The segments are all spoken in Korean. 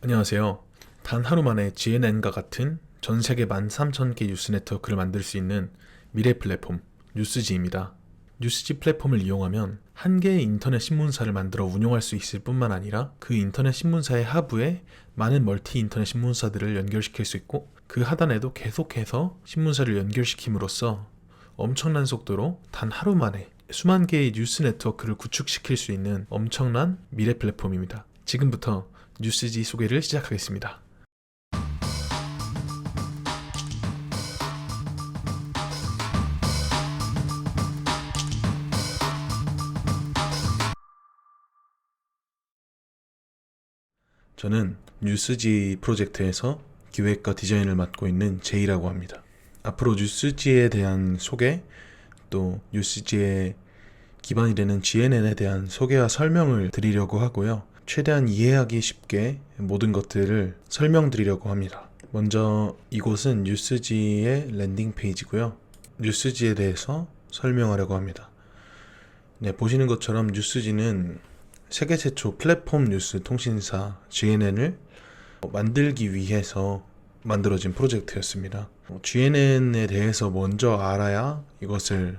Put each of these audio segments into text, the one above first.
안녕하세요. 단 하루 만에 GNN과 같은 전 세계 13,000개 뉴스 네트워크를 만들 수 있는 미래 플랫폼 뉴스지입니다. 뉴스지 플랫폼을 이용하면 한 개의 인터넷 신문사를 만들어 운영할 수 있을 뿐만 아니라 그 인터넷 신문사의 하부에 많은 멀티 인터넷 신문사들을 연결시킬 수 있고 그 하단에도 계속해서 신문사를 연결시킴으로써 엄청난 속도로 단 하루 만에 수만 개의 뉴스 네트워크를 구축시킬 수 있는 엄청난 미래 플랫폼입니다. 지금부터 뉴스지 소개를 시작하겠습니다. 저는 뉴스지 프로젝트에서 기획과 디자인을 맡고 있는 제이라고 합니다. 앞으로 뉴스지에 대한 소개, 또 뉴스지의 기반이 되는 GNN에 대한 소개와 설명을 드리려고 하고요. 최대한 이해하기 쉽게 모든 것들을 설명드리려고 합니다. 먼저 이곳은 뉴스지의 랜딩 페이지고요. 뉴스지에 대해서 설명하려고 합니다. 네, 보시는 것처럼 뉴스지는 세계 최초 플랫폼 뉴스 통신사 GNN을 만들기 위해서 만들어진 프로젝트였습니다. GNN에 대해서 먼저 알아야 이것을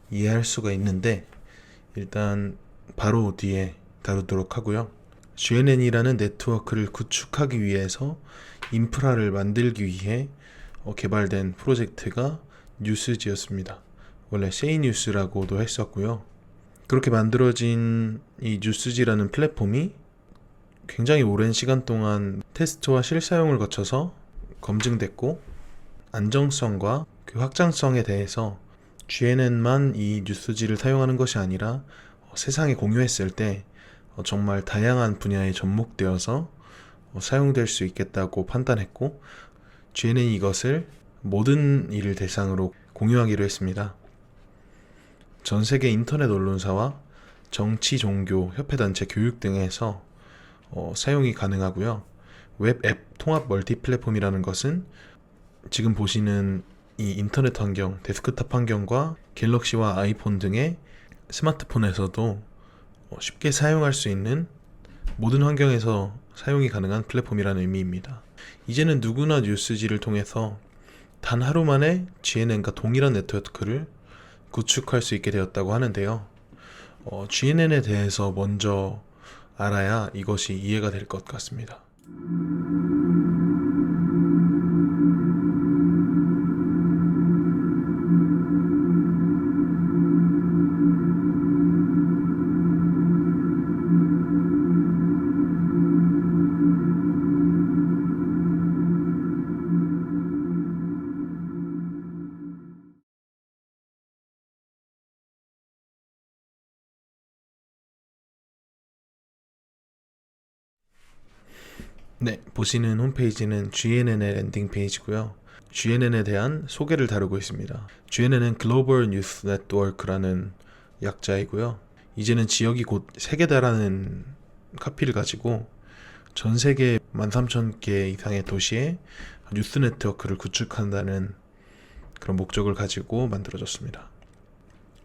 이해할 수가 있는데 일단 바로 뒤에 다루도록 하고요. GNN이라는 네트워크를 구축하기 위해서 인프라를 만들기 위해 개발된 프로젝트가 뉴스지였습니다. 원래 세이뉴스라고도 했었고요. 그렇게 만들어진 이 뉴스지라는 플랫폼이 굉장히 오랜 시간 동안 테스트와 실사용을 거쳐서 검증됐고 안정성과 그 확장성에 대해서 GNN만 이 뉴스지를 사용하는 것이 아니라 세상에 공유했을 때 정말 다양한 분야에 접목되어서 사용될 수 있겠다고 판단했고 GNN이 이것을 모든 일을 대상으로 공유하기로 했습니다. 전 세계 인터넷 언론사와 정치, 종교, 협회단체, 교육 등에서 사용이 가능하고요. 웹 앱 통합 멀티 플랫폼이라는 것은 지금 보시는 이 인터넷 환경, 데스크탑 환경과 갤럭시와 아이폰 등의 스마트폰에서도 쉽게 사용할 수 있는 모든 환경에서 사용이 가능한 플랫폼이라는 의미입니다. 이제는 누구나 뉴스지를 통해서 단 하루 만에 GNN과 동일한 네트워크를 구축할 수 있게 되었다고 하는데요. GNN에 대해서 먼저 알아야 이것이 이해가 될 것 같습니다. 네, 보시는 홈페이지는 GNN의 랜딩 페이지고요. GNN에 대한 소개를 다루고 있습니다. GNN은 Global News Network라는 약자이고요. 이제는 지역이 곧 세계다라는 카피를 가지고 전 세계 13,000개 이상의 도시에 뉴스 네트워크를 구축한다는 그런 목적을 가지고 만들어졌습니다.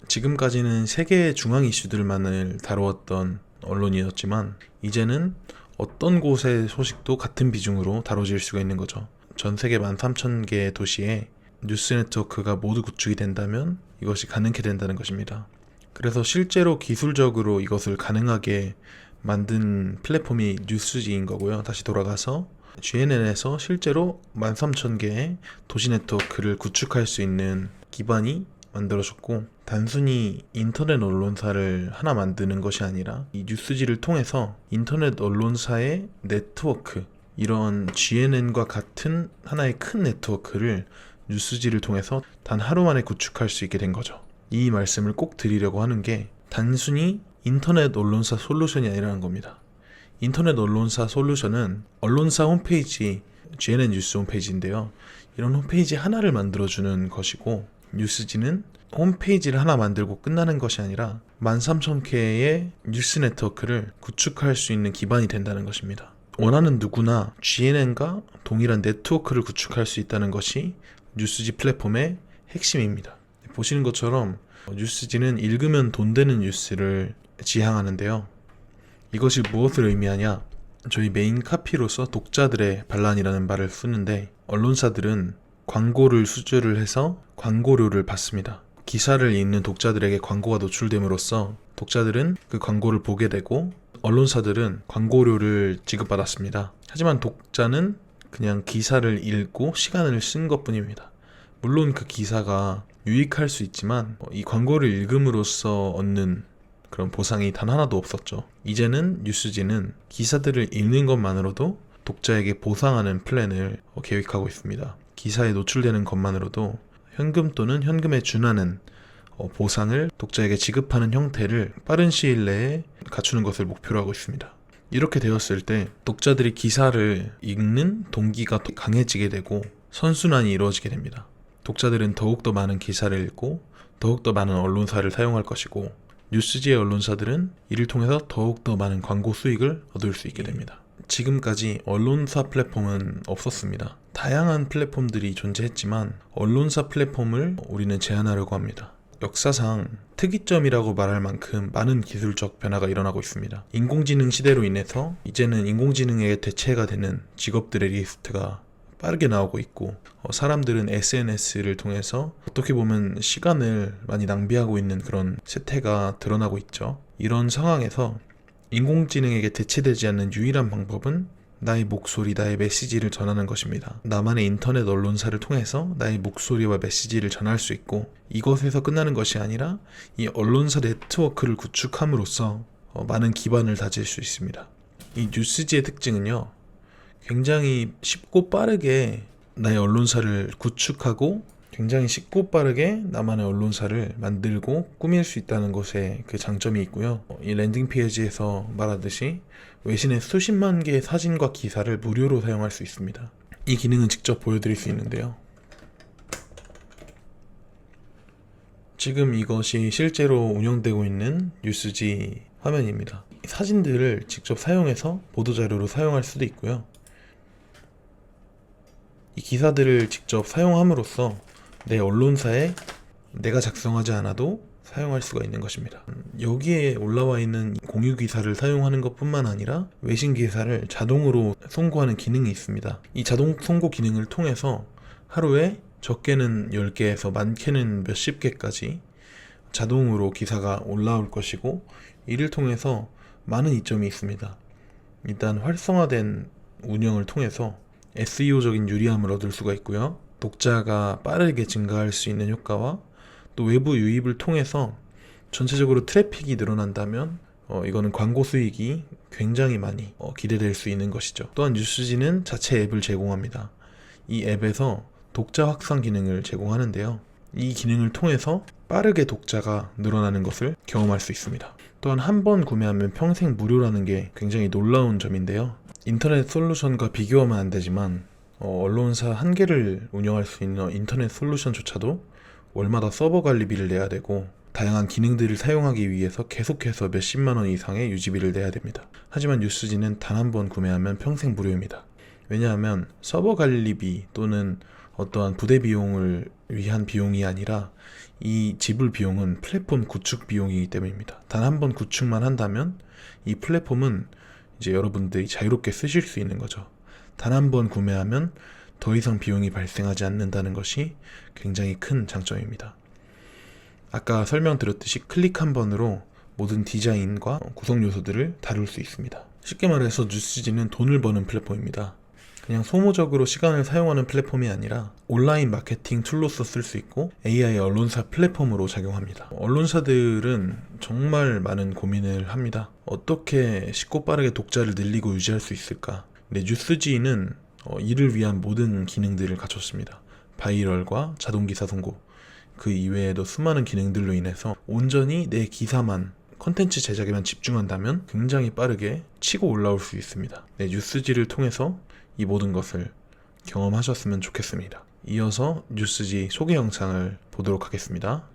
지금까지는 세계의 중앙 이슈들만을 다루었던 언론이었지만 이제는 어떤 곳의 소식도 같은 비중으로 다뤄질 수가 있는 거죠. 전 세계 13,000개의 도시에 뉴스 네트워크가 모두 구축이 된다면 이것이 가능하게 된다는 것입니다. 그래서 실제로 기술적으로 이것을 가능하게 만든 플랫폼이 뉴스지인 거고요. 다시 돌아가서 GNN에서 실제로 13,000개의 도시 네트워크를 구축할 수 있는 기반이 만들어졌고 단순히 인터넷 언론사를 하나 만드는 것이 아니라 이 뉴스지를 통해서 인터넷 언론사의 네트워크 이런 GNN과 같은 하나의 큰 네트워크를 뉴스지를 통해서 단 하루 만에 구축할 수 있게 된 거죠. 이 말씀을 꼭 드리려고 하는 게 단순히 인터넷 언론사 솔루션이 아니라는 겁니다. 인터넷 언론사 솔루션은 언론사 홈페이지, GNN 뉴스 홈페이지인데요. 이런 홈페이지 하나를 만들어주는 것이고 뉴스지는 홈페이지를 하나 만들고 끝나는 것이 아니라 13,000개의 뉴스 네트워크를 구축할 수 있는 기반이 된다는 것입니다. 원하는 누구나 GNN과 동일한 네트워크를 구축할 수 있다는 것이 뉴스지 플랫폼의 핵심입니다. 보시는 것처럼 뉴스지는 읽으면 돈 되는 뉴스를 지향하는데요. 이것이 무엇을 의미하냐? 저희 메인 카피로서 독자들의 반란이라는 말을 쓰는데, 언론사들은 광고를 수주를 해서 광고료를 받습니다. 기사를 읽는 독자들에게 광고가 노출됨으로써 독자들은 그 광고를 보게 되고 언론사들은 광고료를 지급받았습니다. 하지만 독자는 그냥 기사를 읽고 시간을 쓴 것뿐입니다. 물론 그 기사가 유익할 수 있지만 이 광고를 읽음으로써 얻는 그런 보상이 단 하나도 없었죠. 이제는 뉴스지는 기사들을 읽는 것만으로도 독자에게 보상하는 플랜을 계획하고 있습니다. 기사에 노출되는 것만으로도 현금 또는 현금에 준하는 보상을 독자에게 지급하는 형태를 빠른 시일 내에 갖추는 것을 목표로 하고 있습니다. 이렇게 되었을 때 독자들이 기사를 읽는 동기가 강해지게 되고 선순환이 이루어지게 됩니다. 독자들은 더욱더 많은 기사를 읽고 더욱더 많은 언론사를 사용할 것이고, 뉴스지의 언론사들은 이를 통해서 더욱더 많은 광고 수익을 얻을 수 있게 됩니다. 지금까지 언론사 플랫폼은 없었습니다. 다양한 플랫폼들이 존재했지만 언론사 플랫폼을 우리는 제한하려고 합니다. 역사상 특이점이라고 말할 만큼 많은 기술적 변화가 일어나고 있습니다. 인공지능 시대로 인해서 이제는 인공지능에 대체가 되는 직업들의 리스트가 빠르게 나오고 있고, 사람들은 SNS를 통해서 어떻게 보면 시간을 많이 낭비하고 있는 그런 세태가 드러나고 있죠. 이런 상황에서 인공지능에게 대체되지 않는 유일한 방법은 나의 목소리, 나의 메시지를 전하는 것입니다. 나만의 인터넷 언론사를 통해서 나의 목소리와 메시지를 전할 수 있고, 이것에서 끝나는 것이 아니라 이 언론사 네트워크를 구축함으로써 많은 기반을 다질 수 있습니다. 이 뉴스지의 특징은요, 굉장히 쉽고 빠르게 나의 언론사를 구축하고 굉장히 쉽고 빠르게 나만의 언론사를 만들고 꾸밀 수 있다는 것에 그 장점이 있고요. 이 랜딩 페이지에서 말하듯이 외신의 수십만 개의 사진과 기사를 무료로 사용할 수 있습니다. 이 기능은 직접 보여드릴 수 있는데요. 지금 이것이 실제로 운영되고 있는 뉴스지 화면입니다. 사진들을 직접 사용해서 보도자료로 사용할 수도 있고요. 이 기사들을 직접 사용함으로써 내 언론사에 내가 작성하지 않아도 사용할 수가 있는 것입니다. 여기에 올라와 있는 공유 기사를 사용하는 것뿐만 아니라 외신 기사를 자동으로 송고하는 기능이 있습니다. 이 자동 송고 기능을 통해서 하루에 적게는 10개에서 많게는 몇십 개까지 자동으로 기사가 올라올 것이고, 이를 통해서 많은 이점이 있습니다. 일단 활성화된 운영을 통해서 SEO적인 유리함을 얻을 수가 있고요. 독자가 빠르게 증가할 수 있는 효과와 또 외부 유입을 통해서 전체적으로 트래픽이 늘어난다면 이거는 광고 수익이 굉장히 많이 기대될 수 있는 것이죠. 또한 뉴스지는 자체 앱을 제공합니다. 이 앱에서 독자 확산 기능을 제공하는데요. 이 기능을 통해서 빠르게 독자가 늘어나는 것을 경험할 수 있습니다. 또한 한 번 구매하면 평생 무료라는 게 굉장히 놀라운 점인데요. 인터넷 솔루션과 비교하면 안 되지만 언론사 한 개를 운영할 수 있는 인터넷 솔루션조차도 월마다 서버 관리비를 내야 되고, 다양한 기능들을 사용하기 위해서 계속해서 몇십만 원 이상의 유지비를 내야 됩니다. 하지만 뉴스지는 단 한 번 구매하면 평생 무료입니다. 왜냐하면 서버 관리비 또는 어떠한 부대 비용을 위한 비용이 아니라 이 지불 비용은 플랫폼 구축 비용이기 때문입니다. 단 한 번 구축만 한다면 이 플랫폼은 이제 여러분들이 자유롭게 쓰실 수 있는 거죠. 단 한 번 구매하면 더 이상 비용이 발생하지 않는다는 것이 굉장히 큰 장점입니다. 아까 설명드렸듯이 클릭 한 번으로 모든 디자인과 구성 요소들을 다룰 수 있습니다. 쉽게 말해서 뉴스지는 돈을 버는 플랫폼입니다. 그냥 소모적으로 시간을 사용하는 플랫폼이 아니라 온라인 마케팅 툴로서 쓸 수 있고 AI 언론사 플랫폼으로 작용합니다. 언론사들은 정말 많은 고민을 합니다. 어떻게 쉽고 빠르게 독자를 늘리고 유지할 수 있을까? 근데 뉴스지는 이를 위한 모든 기능들을 갖췄습니다. 바이럴과 자동기사 송고, 그 이외에도 수많은 기능들로 인해서 온전히 내 기사만, 컨텐츠 제작에만 집중한다면 굉장히 빠르게 치고 올라올 수 있습니다. 네, 뉴스지를 통해서 이 모든 것을 경험하셨으면 좋겠습니다. 이어서 뉴스지 소개 영상을 보도록 하겠습니다.